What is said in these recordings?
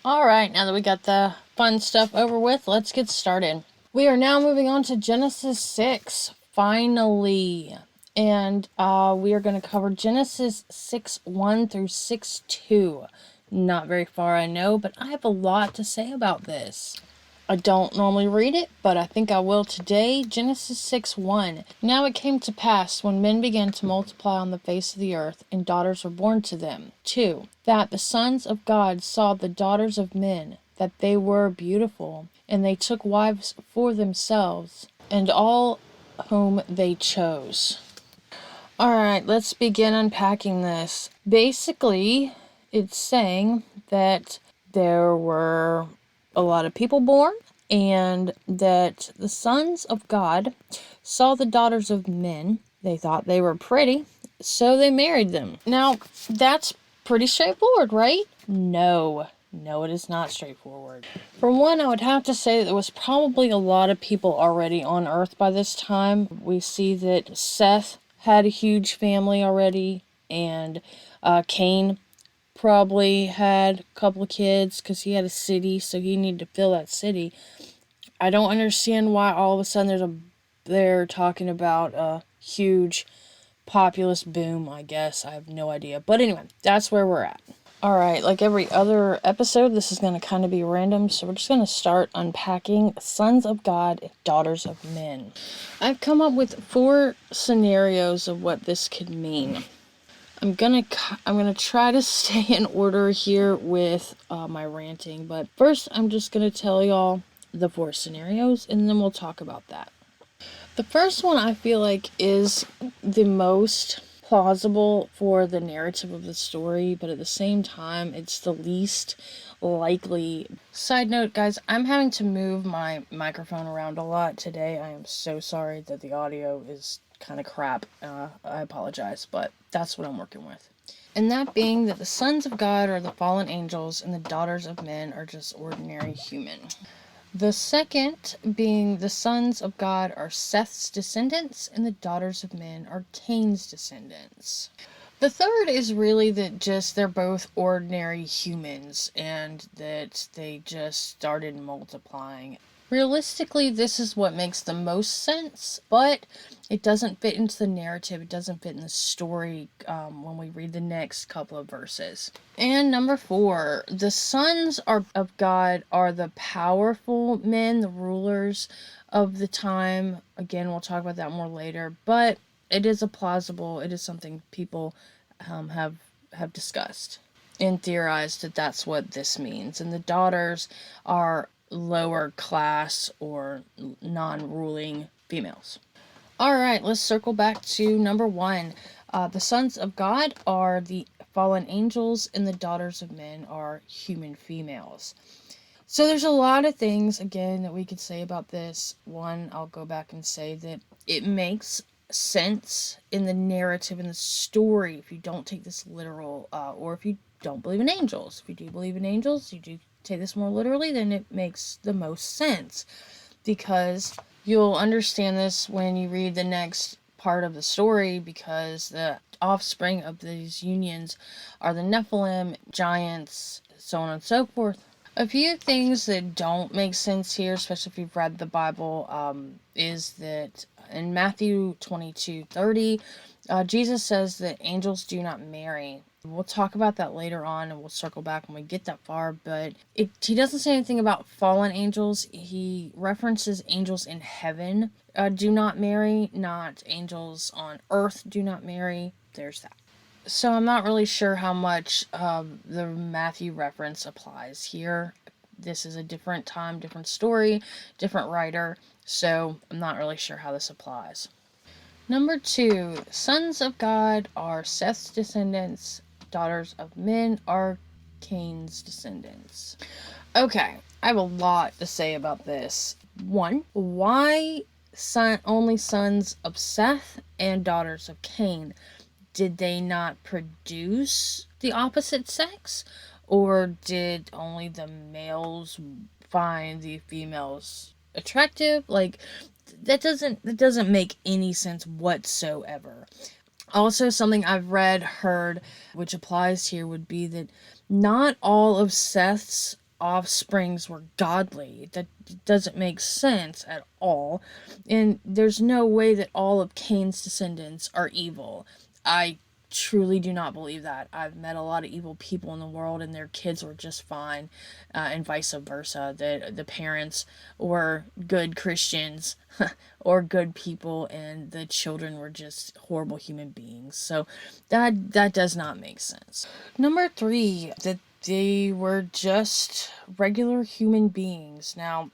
Alright, now that we got the fun stuff over with, let's get started. We are now moving on to Genesis 6, finally. And we are going to cover Genesis 6:1 through 6:2. Not very far, I know, but I have a lot to say about this. I don't normally read it, but I think I will today. Genesis 6:1. Now it came to pass, when men began to multiply on the face of the earth, and daughters were born to them. 2. That the sons of God saw the daughters of men, that they were beautiful, and they took wives for themselves, and all whom they chose. Alright, let's begin unpacking this. Basically, it's saying that there were a lot of people born, and that the sons of God saw the daughters of men. They thought they were pretty, so they married them. Now, that's pretty straightforward, right? No, it is not straightforward. For one, I would have to say that there was probably a lot of people already on Earth by this time. We see that Seth had a huge family already, and Cain probably had a couple of kids because he had a city, so he needed to fill that city. I don't understand why all of a sudden they're talking about a huge populous boom, I guess. I have no idea. But anyway, that's where we're at. Alright, like every other episode, this is going to kind of be random, so we're just going to start unpacking sons of God and daughters of men. I've come up with 4 scenarios of what this could mean. I'm gonna try to stay in order here with my ranting, but first I'm just gonna tell y'all the 4 scenarios, and then we'll talk about that. The first one I feel like is the most plausible for the narrative of the story, but at the same time it's the least likely. Side note, guys, I'm having to move my microphone around a lot today. I am so sorry that the audio is kind of crap. I apologize, but that's what I'm working with. And that being that the sons of God are the fallen angels and the daughters of men are just ordinary human. The second being the sons of God are Seth's descendants and the daughters of men are Cain's descendants. The third is really that just they're both ordinary humans and that they just started multiplying. Realistically, this is what makes the most sense, but it doesn't fit into the narrative. It doesn't fit in the story when we read the next couple of verses. And number 4, the sons of God are the powerful men, the rulers of the time. Again, we'll talk about that more later, but it is something people have discussed and theorized that that's what this means. And the daughters are lower class or non-ruling females. Alright, let's circle back to number 1. The sons of God are the fallen angels and the daughters of men are human females. So there's a lot of things, again, that we could say about this. One, I'll go back and say that it makes sense in the narrative, in the story, if you don't take this literal, or if you don't believe in angels. If you do believe in angels, you do take this more literally, then it makes the most sense, because you'll understand this when you read the next part of the story, because the offspring of these unions are the Nephilim, giants, so on and so forth. A few things that don't make sense here, especially if you've read the Bible, is that in Matthew 22:30, Jesus says that angels do not marry. We'll talk about that later on, and we'll circle back when we get that far, but he doesn't say anything about fallen angels. He references angels in heaven do not marry, not angels on earth do not marry. There's that. So I'm not really sure how much the Matthew reference applies here. This is a different time, different story, different writer, so I'm not really sure how this applies. Number 2, sons of God are Seth's descendants, daughters of men are Cain's descendants. Okay, I have a lot to say about this. 1, why only sons of Seth and daughters of Cain? Did they not produce the opposite sex? Or did only the males find the females attractive? Like, that doesn't make any sense whatsoever. Also, something I've heard, which applies here, would be that not all of Seth's offsprings were godly. That doesn't make sense at all. And there's no way that all of Cain's descendants are evil. I truly do not believe that. I've met a lot of evil people in the world, and their kids were just fine, and vice versa. That the parents were good Christians or good people, and the children were just horrible human beings. So that does not make sense. Number 3, that they were just regular human beings. Now,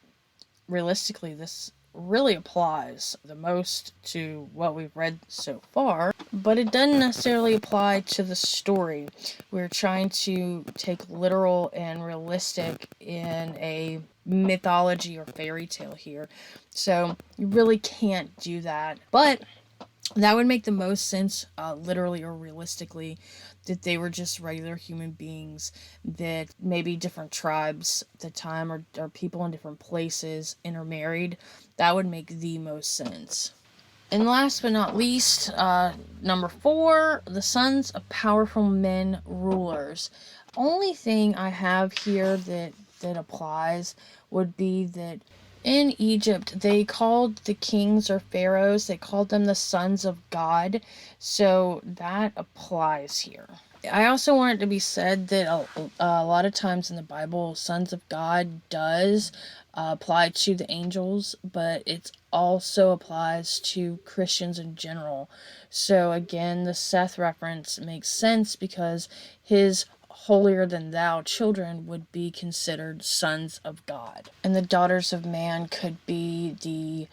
realistically, this really applies the most to what we've read so far, but it doesn't necessarily apply to the story. We're trying to take literal and realistic in a mythology or fairy tale here, so you really can't do that. But that would make the most sense, literally or realistically, that they were just regular human beings, that maybe different tribes at the time, or people in different places intermarried. That would make the most sense. And last but not least, number 4, the sons of powerful men rulers. Only thing I have here that applies would be that in Egypt, they called the kings or pharaohs, they called them the sons of God, so that applies here. I also want it to be said that a lot of times in the Bible, sons of God does apply to the angels, but it also applies to Christians in general. So again, the Seth reference makes sense because his holier than thou children would be considered sons of God. And the daughters of man could be the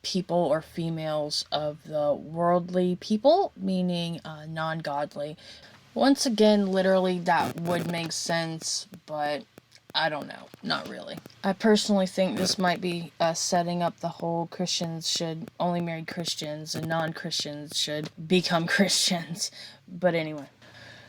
people or females of the worldly people, meaning non-godly. Once again, literally that would make sense, but I don't know. Not really. I personally think this might be setting up the whole Christians should only marry Christians and non-Christians should become Christians. But anyway.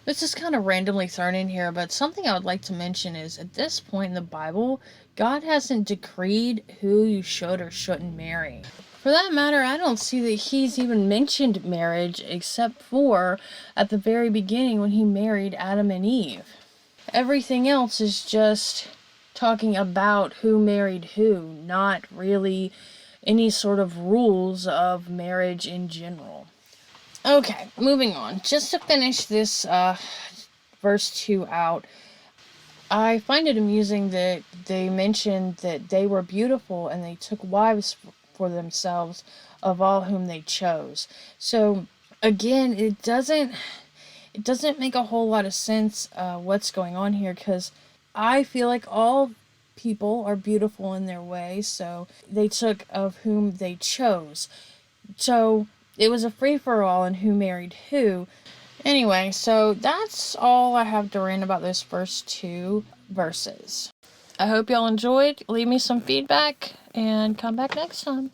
This is kind of randomly thrown in here, but something I would like to mention is at this point in the Bible, God hasn't decreed who you should or shouldn't marry. For that matter, I don't see that he's even mentioned marriage except for at the very beginning when he married Adam and Eve. Everything else is just talking about who married who, not really any sort of rules of marriage in general. Okay, moving on. Just to finish this verse 2 out, I find it amusing that they mentioned that they were beautiful and they took wives for themselves of all whom they chose. So, again, it doesn't make a whole lot of sense what's going on here, because I feel like all people are beautiful in their way, so they took of whom they chose. So it was a free-for-all in who married who. Anyway, so that's all I have to rant about those first 2 verses. I hope y'all enjoyed. Leave me some feedback and come back next time.